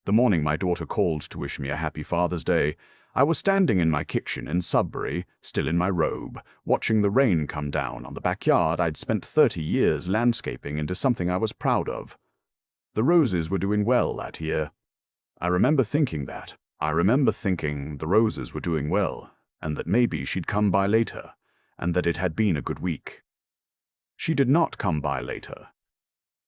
The morning my daughter called to wish me a happy Father's Day, I was standing in my kitchen in Sudbury, still in my robe, watching the rain come down on the backyard I'd spent 30 years landscaping into something I was proud of. The roses were doing well that year. I remember thinking that. I remember thinking the roses were doing well, and that maybe she'd come by later, and that it had been a good week. She did not come by later.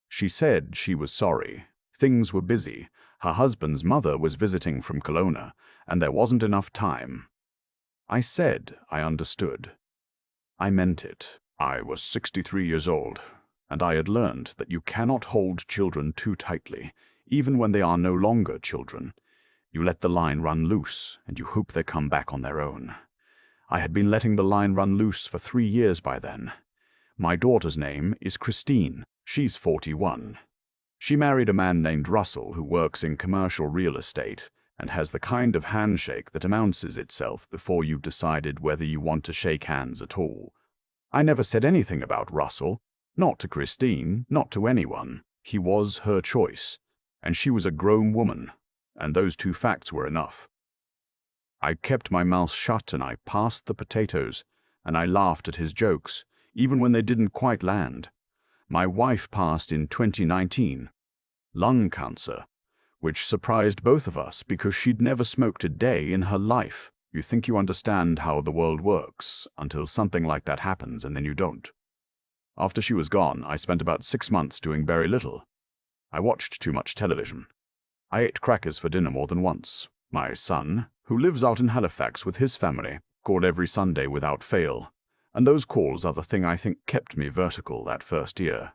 She said she was sorry. Things were busy. Her husband's mother was visiting from Kelowna, and there wasn't enough time. I said I understood. I meant it. I was 63 years old, and I had learned that you cannot hold children too tightly, even when they are no longer children. You let the line run loose, and you hope they come back on their own. I had been letting the line run loose for 3 years by then. My daughter's name is Christine. She's 41. She married a man named Russell who works in commercial real estate and has the kind of handshake that announces itself before you've decided whether you want to shake hands at all. I never said anything about Russell, not to Christine, not to anyone. He was her choice, and she was a grown woman, and those two facts were enough. I kept my mouth shut and I passed the potatoes, and I laughed at his jokes, even when they didn't quite land. My wife passed in 2019, lung cancer, which surprised both of us because she'd never smoked a day in her life. You think you understand how the world works until something like that happens, and then you don't. After she was gone, I spent about 6 months doing very little. I watched too much television. I ate crackers for dinner more than once. My son, who lives out in Halifax with his family, called every Sunday without fail, and those calls are the thing I think kept me vertical that first year.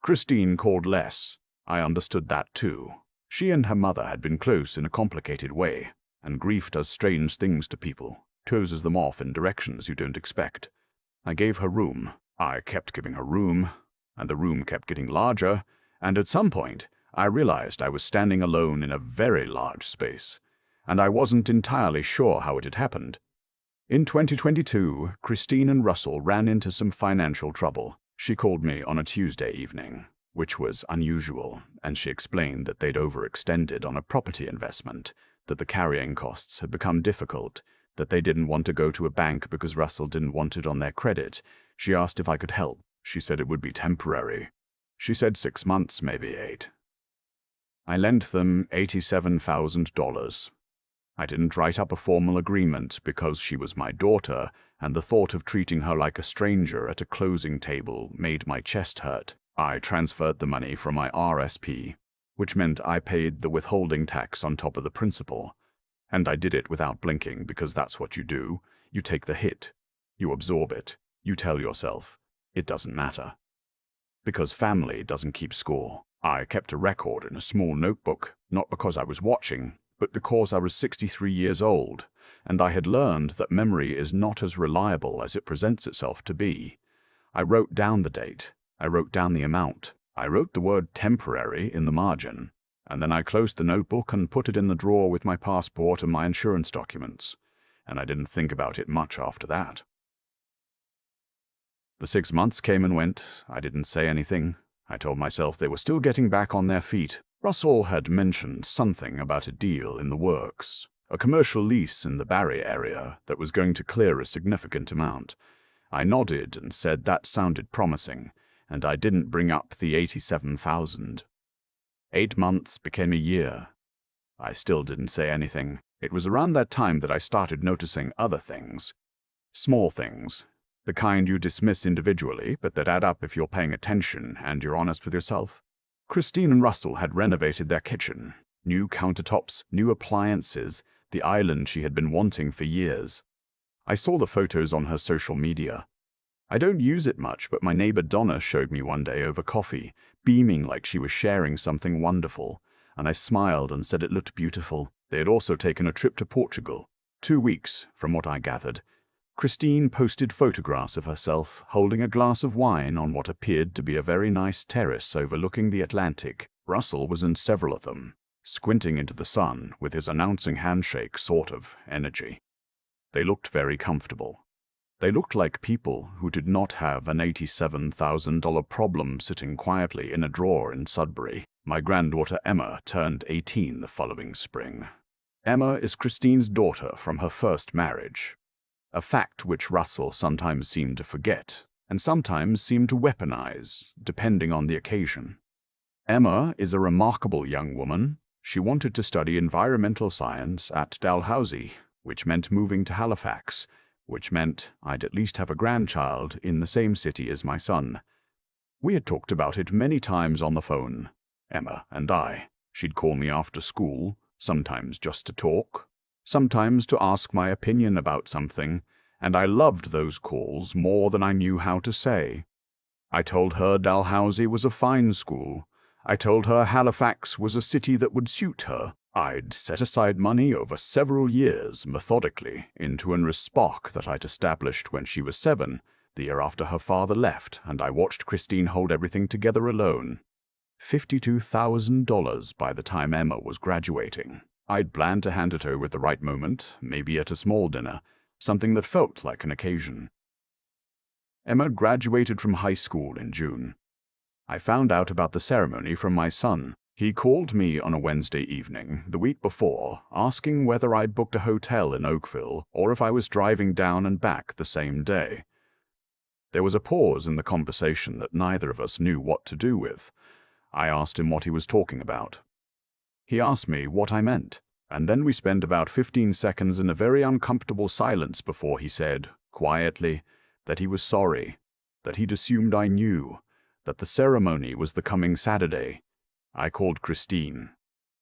Christine called less. I understood that too. She and her mother had been close in a complicated way, and grief does strange things to people, closes them off in directions you don't expect. I gave her room. I kept giving her room, and the room kept getting larger, and at some point, I realized I was standing alone in a very large space, and I wasn't entirely sure how it had happened. In 2022, Christine and Russell ran into some financial trouble. She called me on a Tuesday evening, which was unusual, and she explained that they'd overextended on a property investment, that the carrying costs had become difficult, that they didn't want to go to a bank because Russell didn't want it on their credit. She asked if I could help. She said it would be temporary. She said 6 months, maybe 8. I lent them $87,000. I didn't write up a formal agreement because she was my daughter, and the thought of treating her like a stranger at a closing table made my chest hurt. I transferred the money from my RSP, which meant I paid the withholding tax on top of the principal. And I did it without blinking because that's what you do. You take the hit. You absorb it. You tell yourself, it doesn't matter. Because family doesn't keep score. I kept a record in a small notebook, not because I was watching, but because I was 63 years old, and I had learned that memory is not as reliable as it presents itself to be. I wrote down the date. I wrote down the amount. I wrote the word temporary in the margin, and then I closed the notebook and put it in the drawer with my passport and my insurance documents, and I didn't think about it much after that. The 6 months came and went. I didn't say anything. I told myself they were still getting back on their feet. Russell had mentioned something about a deal in the works, a commercial lease in the Barrie area that was going to clear a significant amount. I nodded and said that sounded promising, and I didn't bring up the $87,000. 8 months became a year. I still didn't say anything. It was around that time that I started noticing other things. Small things. The kind you dismiss individually, but that add up if you're paying attention and you're honest with yourself. Christine and Russell had renovated their kitchen. New countertops, new appliances, the island she had been wanting for years. I saw the photos on her social media. I don't use it much, but my neighbor Donna showed me one day over coffee, beaming like she was sharing something wonderful, and I smiled and said it looked beautiful. They had also taken a trip to Portugal. 2 weeks, from what I gathered. Christine posted photographs of herself holding a glass of wine on what appeared to be a very nice terrace overlooking the Atlantic. Russell was in several of them, squinting into the sun with his announcing handshake sort of energy. They looked very comfortable. They looked like people who did not have an $87,000 problem sitting quietly in a drawer in Sudbury. My granddaughter Emma turned 18 the following spring. Emma is Christine's daughter from her first marriage, a fact which Russell sometimes seemed to forget and sometimes seemed to weaponize, depending on the occasion. Emma is a remarkable young woman. She wanted to study environmental science at Dalhousie, which meant moving to Halifax, which meant I'd at least have a grandchild in the same city as my son. We had talked about it many times on the phone, Emma and I. She'd call me after school, sometimes just to talk, sometimes to ask my opinion about something, and I loved those calls more than I knew how to say. I told her Dalhousie was a fine school. I told her Halifax was a city that would suit her. I'd set aside money over several years, methodically, into an Spock that I'd established when she was 7, the year after her father left, and I watched Christine hold everything together alone. $52,000 by the time Emma was graduating. I'd planned to hand it over at the right moment, maybe at a small dinner, something that felt like an occasion. Emma graduated from high school in June. I found out about the ceremony from my son. He called me on a Wednesday evening, the week before, asking whether I'd booked a hotel in Oakville or if I was driving down and back the same day. There was a pause in the conversation that neither of us knew what to do with. I asked him what he was talking about. He asked me what I meant, and then we spent about 15 seconds in a very uncomfortable silence before he said, quietly, that he was sorry, that he'd assumed I knew, that the ceremony was the coming Saturday. I called Christine.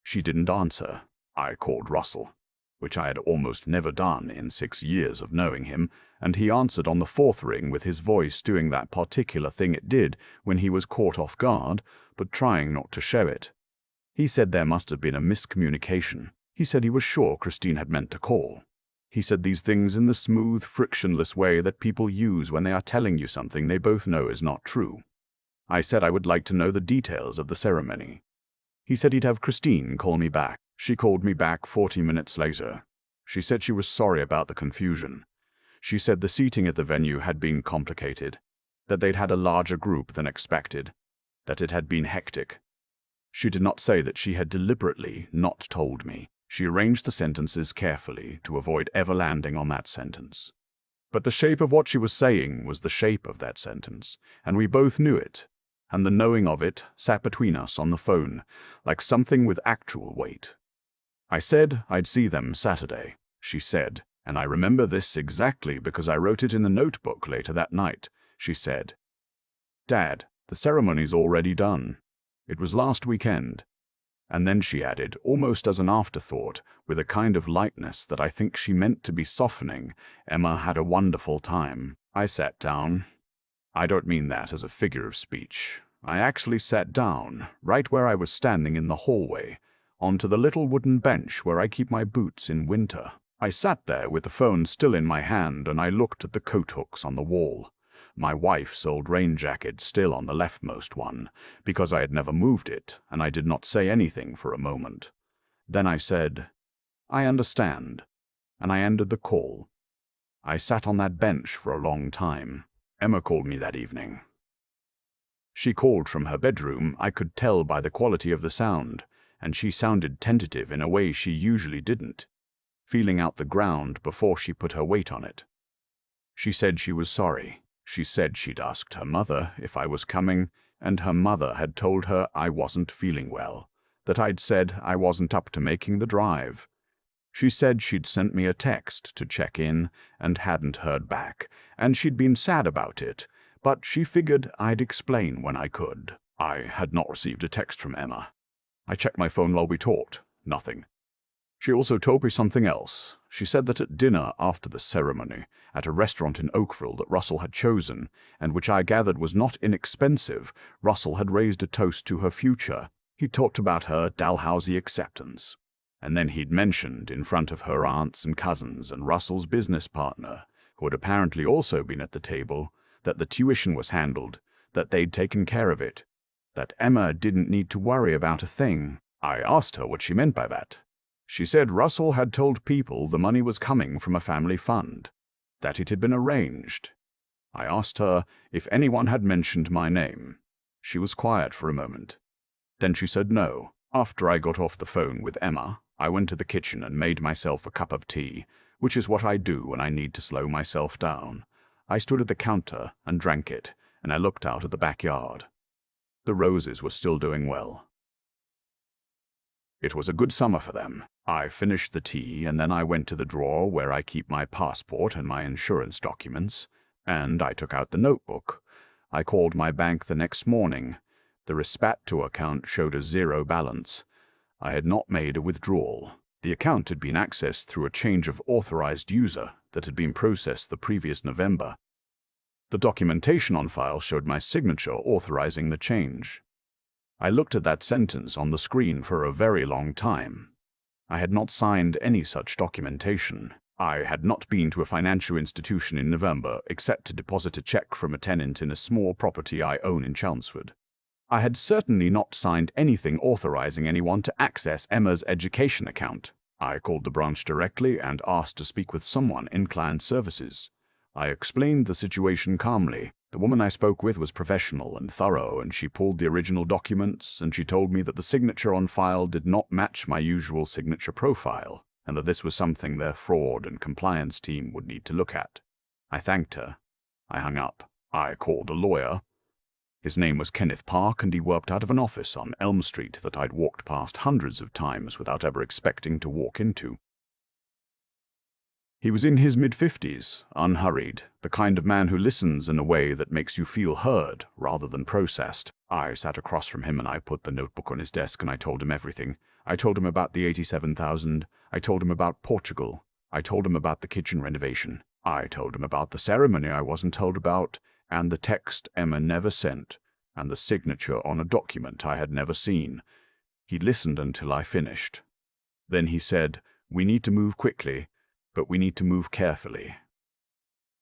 She didn't answer. I called Russell, which I had almost never done in 6 years of knowing him, and he answered on the 4th ring with his voice doing that particular thing it did when he was caught off guard, but trying not to show it. He said there must have been a miscommunication. He said he was sure Christine had meant to call. He said these things in the smooth, frictionless way that people use when they are telling you something they both know is not true. I said I would like to know the details of the ceremony. He said he'd have Christine call me back. She called me back 40 minutes later. She said she was sorry about the confusion. She said the seating at the venue had been complicated, that they'd had a larger group than expected, that it had been hectic. She did not say that she had deliberately not told me. She arranged the sentences carefully to avoid ever landing on that sentence. But the shape of what she was saying was the shape of that sentence, and we both knew it, and the knowing of it sat between us on the phone, like something with actual weight. I said I'd see them Saturday, she said, and I remember this exactly because I wrote it in the notebook later that night. She said, "Dad, the ceremony's already done. It was last weekend." And then she added, almost as an afterthought, with a kind of lightness that I think she meant to be softening, "Emma had a wonderful time." I sat down. I don't mean that as a figure of speech. I actually sat down, right where I was standing in the hallway, onto the little wooden bench where I keep my boots in winter. I sat there with the phone still in my hand, and I looked at the coat hooks on the wall. My wife's old rain jacket still on the leftmost one, because I had never moved it, and I did not say anything for a moment. Then I said, "I understand," and I ended the call. I sat on that bench for a long time. Emma called me that evening. She called from her bedroom. I could tell by the quality of the sound, and she sounded tentative in a way she usually didn't, feeling out the ground before she put her weight on it. She said she was sorry. She said she'd asked her mother if I was coming, and her mother had told her I wasn't feeling well, that I'd said I wasn't up to making the drive. She said she'd sent me a text to check in and hadn't heard back, and she'd been sad about it, but she figured I'd explain when I could. I had not received a text from Emma. I checked my phone while we talked. Nothing. She also told me something else. She said that at dinner after the ceremony, at a restaurant in Oakville that Russell had chosen, and which I gathered was not inexpensive, Russell had raised a toast to her future. He talked about her Dalhousie acceptance. And then he'd mentioned, in front of her aunts and cousins and Russell's business partner, who had apparently also been at the table, that the tuition was handled, that they'd taken care of it, that Emma didn't need to worry about a thing. I asked her what she meant by that. She said Russell had told people the money was coming from a family fund, that it had been arranged. I asked her if anyone had mentioned my name. She was quiet for a moment. Then she said no. After I got off the phone with Emma, I went to the kitchen and made myself a cup of tea, which is what I do when I need to slow myself down. I stood at the counter and drank it, and I looked out at the backyard. The roses were still doing well. It was a good summer for them. I finished the tea, and then I went to the drawer where I keep my passport and my insurance documents, and I took out the notebook. I called my bank the next morning. The Rispetto account showed a zero balance. I had not made a withdrawal. The account had been accessed through a change of authorized user that had been processed the previous November. The documentation on file showed my signature authorizing the change. I looked at that sentence on the screen for a very long time. I had not signed any such documentation. I had not been to a financial institution in November except to deposit a check from a tenant in a small property I own in Chelmsford. I had certainly not signed anything authorizing anyone to access Emma's education account. I called the branch directly and asked to speak with someone in client services. I explained the situation calmly. The woman I spoke with was professional and thorough, and she pulled the original documents, and she told me that the signature on file did not match my usual signature profile, and that this was something their fraud and compliance team would need to look at. I thanked her. I hung up. I called a lawyer. His name was Kenneth Park, and he worked out of an office on Elm Street that I'd walked past hundreds of times without ever expecting to walk into. He was in his mid-50s, unhurried, the kind of man who listens in a way that makes you feel heard rather than processed. I sat across from him and I put the notebook on his desk and I told him everything. I told him about the $87,000. I told him about Portugal. I told him about the kitchen renovation. I told him about the ceremony I wasn't told about, and the text Emma never sent, and the signature on a document I had never seen. He listened until I finished. Then he said, "We need to move quickly, but we need to move carefully."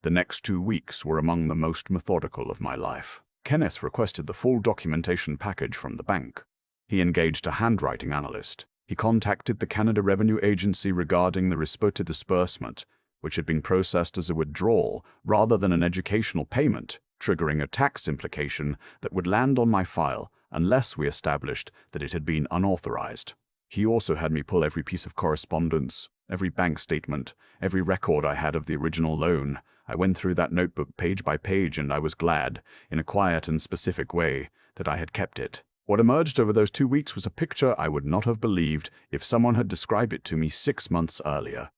The next 2 weeks were among the most methodical of my life. Kenneth requested the full documentation package from the bank. He engaged a handwriting analyst. He contacted the Canada Revenue Agency regarding the Rispetto disbursement, which had been processed as a withdrawal rather than an educational payment, triggering a tax implication that would land on my file unless we established that it had been unauthorized. He also had me pull every piece of correspondence, every bank statement, every record I had of the original loan. I went through that notebook page by page, and I was glad, in a quiet and specific way, that I had kept it. What emerged over those 2 weeks was a picture I would not have believed if someone had described it to me 6 months earlier.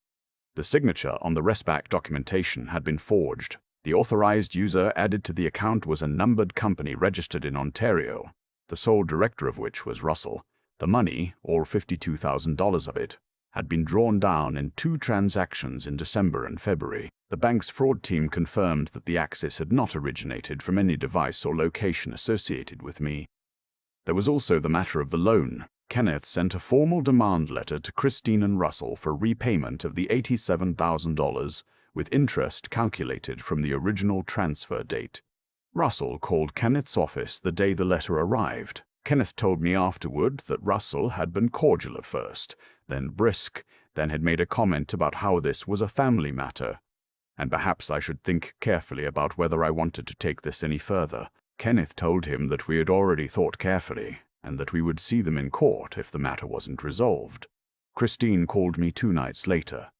The signature on the RESPAC documentation had been forged. The authorized user added to the account was a numbered company registered in Ontario, the sole director of which was Russell. The money, all $52,000 of it, had been drawn down in 2 transactions in December and February. The bank's fraud team confirmed that the access had not originated from any device or location associated with me. There was also the matter of the loan. Kenneth sent a formal demand letter to Christine and Russell for repayment of the $87,000 with interest calculated from the original transfer date. Russell called Kenneth's office the day the letter arrived. Kenneth told me afterward that Russell had been cordial at first, then brisk, then had made a comment about how this was a family matter, and perhaps I should think carefully about whether I wanted to take this any further. Kenneth told him that we had already thought carefully, and that we would see them in court if the matter wasn't resolved. Christine called me 2 nights later.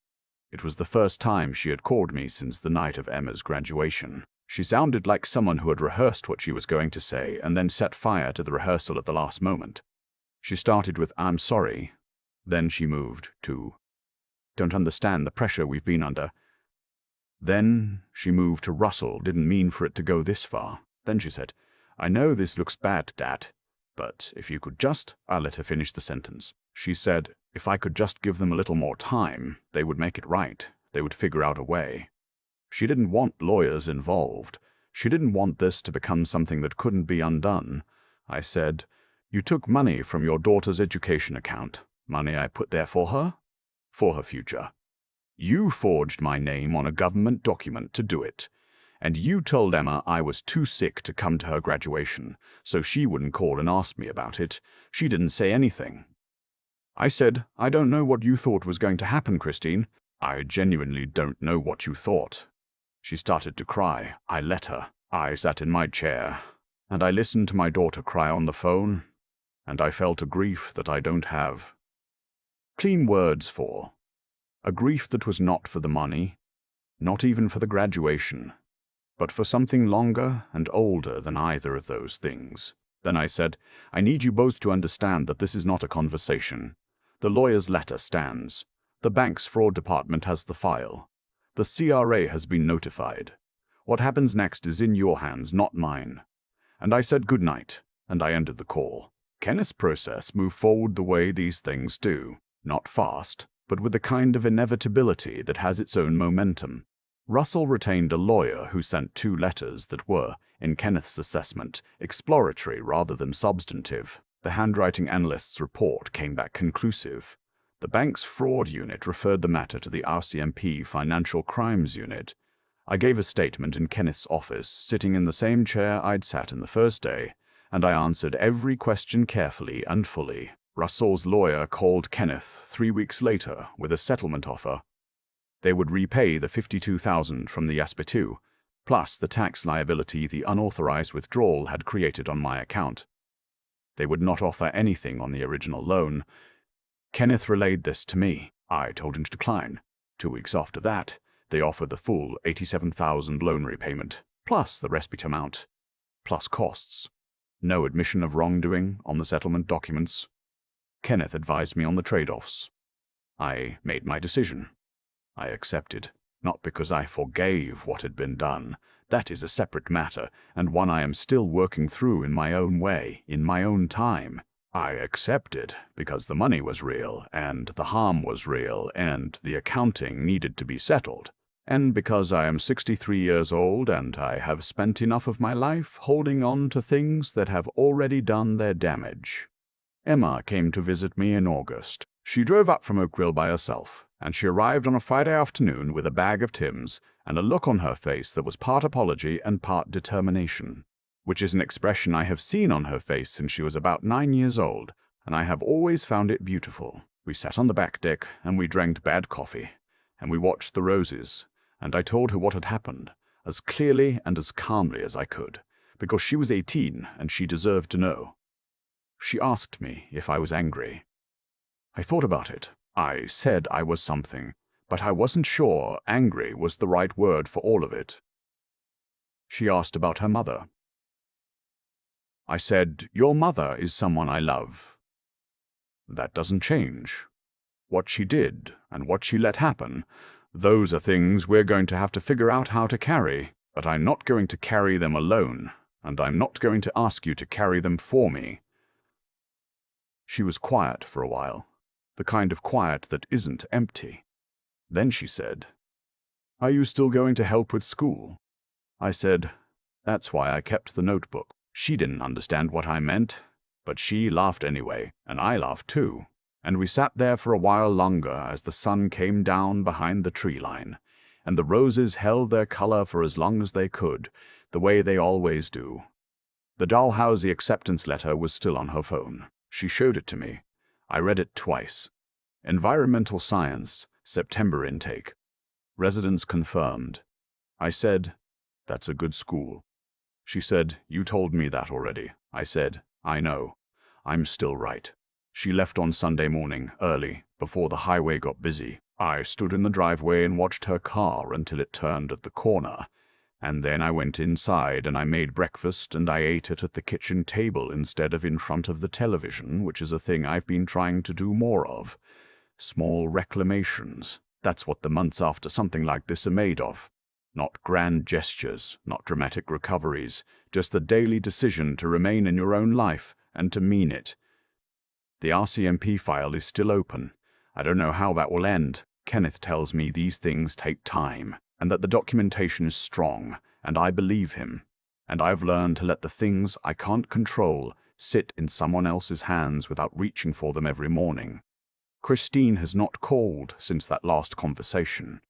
It was the first time she had called me since the night of Emma's graduation. She sounded like someone who had rehearsed what she was going to say and then set fire to the rehearsal at the last moment. She started with, "I'm sorry." Then she moved to, "Don't understand the pressure we've been under." Then she moved to, "Russell didn't mean for it to go this far." Then she said, "I know this looks bad, Dad, but if you could just—" I let her finish the sentence. She said, if I could just give them a little more time, they would make it right. They would figure out a way. She didn't want lawyers involved. She didn't want this to become something that couldn't be undone. I said, "You took money from your daughter's education account. Money I put there for her future. You forged my name on a government document to do it. And you told Emma I was too sick to come to her graduation, so she wouldn't call and ask me about it. She didn't say anything." I said, "I don't know what you thought was going to happen, Christine. I genuinely don't know what you thought." She started to cry. I let her. I sat in my chair, and I listened to my daughter cry on the phone. and I felt a grief that I don't have clean words for. A grief that was not for the money, not even for the graduation, but for something longer and older than either of those things. Then I said, I need you both to understand that this is not a conversation. The lawyer's letter stands. The bank's fraud department has the file. The CRA has been notified. What happens next is in your hands, not mine. And I said good night, and I ended the call. Kenneth's process moved forward the way these things do. Not fast, but with the kind of inevitability that has its own momentum. Russell retained a lawyer who sent 2 letters that were, in Kenneth's assessment, exploratory rather than substantive. The handwriting analyst's report came back conclusive. The bank's fraud unit referred the matter to the RCMP Financial Crimes Unit. I gave a statement in Kenneth's office, sitting in the same chair I'd sat in the first day, and I answered every question carefully and fully. Russell's lawyer called Kenneth 3 weeks later with a settlement offer. They would repay the $52,000 from the SP2, plus the tax liability the unauthorized withdrawal had created on my account. They would not offer anything on the original loan. Kenneth relayed this to me. I told him to decline. 2 weeks after that, they offered the full $87,000 loan repayment, plus the respite amount, plus costs. No admission of wrongdoing on the settlement documents. Kenneth advised me on the trade-offs. I made my decision. I accepted, not because I forgave what had been done. That is a separate matter, and one I am still working through in my own way, in my own time. I accepted because the money was real, and the harm was real, and the accounting needed to be settled. And because I am 63 years old and I have spent enough of my life holding on to things that have already done their damage. Emma came to visit me in August. She drove up from Oakville by herself, and she arrived on a Friday afternoon with a bag of Tim's and a look on her face that was part apology and part determination, which is an expression I have seen on her face since she was about 9 years old, and I have always found it beautiful. We sat on the back deck, and we drank bad coffee, and we watched the roses, and I told her what had happened, as clearly and as calmly as I could, because she was 18 and she deserved to know. She asked me if I was angry. I thought about it. I said I was something, but I wasn't sure angry was the right word for all of it. She asked about her mother. I said, your mother is someone I love. That doesn't change. What she did and what she let happen, those are things we're going to have to figure out how to carry, but I'm not going to carry them alone, and I'm not going to ask you to carry them for me. She was quiet for a while, the kind of quiet that isn't empty. Then she said, are you still going to help with school? I said, that's why I kept the notebook. She didn't understand what I meant, but she laughed anyway, and I laughed too. And we sat there for a while longer as the sun came down behind the tree line, and the roses held their color for as long as they could, the way they always do. The Dalhousie acceptance letter was still on her phone. She showed it to me. I read it twice. Environmental Science, September intake. Residents confirmed. I said, that's a good school. She said, you told me that already. I said, I know. I'm still right. She left on Sunday morning, early, before the highway got busy. I stood in the driveway and watched her car until it turned at the corner. And then I went inside and I made breakfast and I ate it at the kitchen table instead of in front of the television, which is a thing I've been trying to do more of. Small reclamations. That's what the months after something like this are made of. Not grand gestures, not dramatic recoveries, just the daily decision to remain in your own life and to mean it. The RCMP file is still open. I don't know how that will end. Kenneth tells me these things take time, and that the documentation is strong, and I believe him. And I've learned to let the things I can't control sit in someone else's hands without reaching for them every morning. Christine has not called since that last conversation.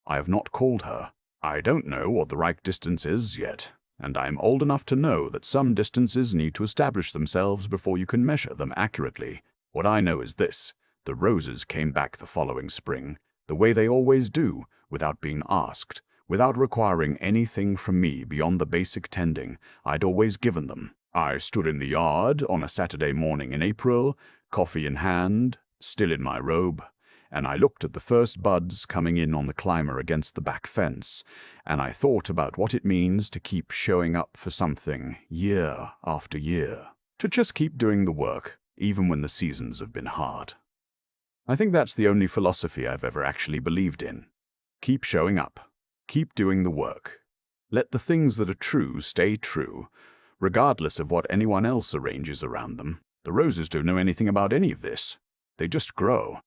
I have not called her. I don't know what the right distance is yet, and I'm old enough to know that some distances need to establish themselves before you can measure them accurately. What I know is this: the roses came back the following spring, the way they always do, without being asked, without requiring anything from me beyond the basic tending I'd always given them. I stood in the yard on a Saturday morning in April, coffee in hand, still in my robe, and I looked at the first buds coming in on the climber against the back fence, and I thought about what it means to keep showing up for something year after year, to just keep doing the work, even when the seasons have been hard. I think that's the only philosophy I've ever actually believed in. Keep showing up. Keep doing the work. Let the things that are true stay true, regardless of what anyone else arranges around them. The roses don't know anything about any of this. They just grow.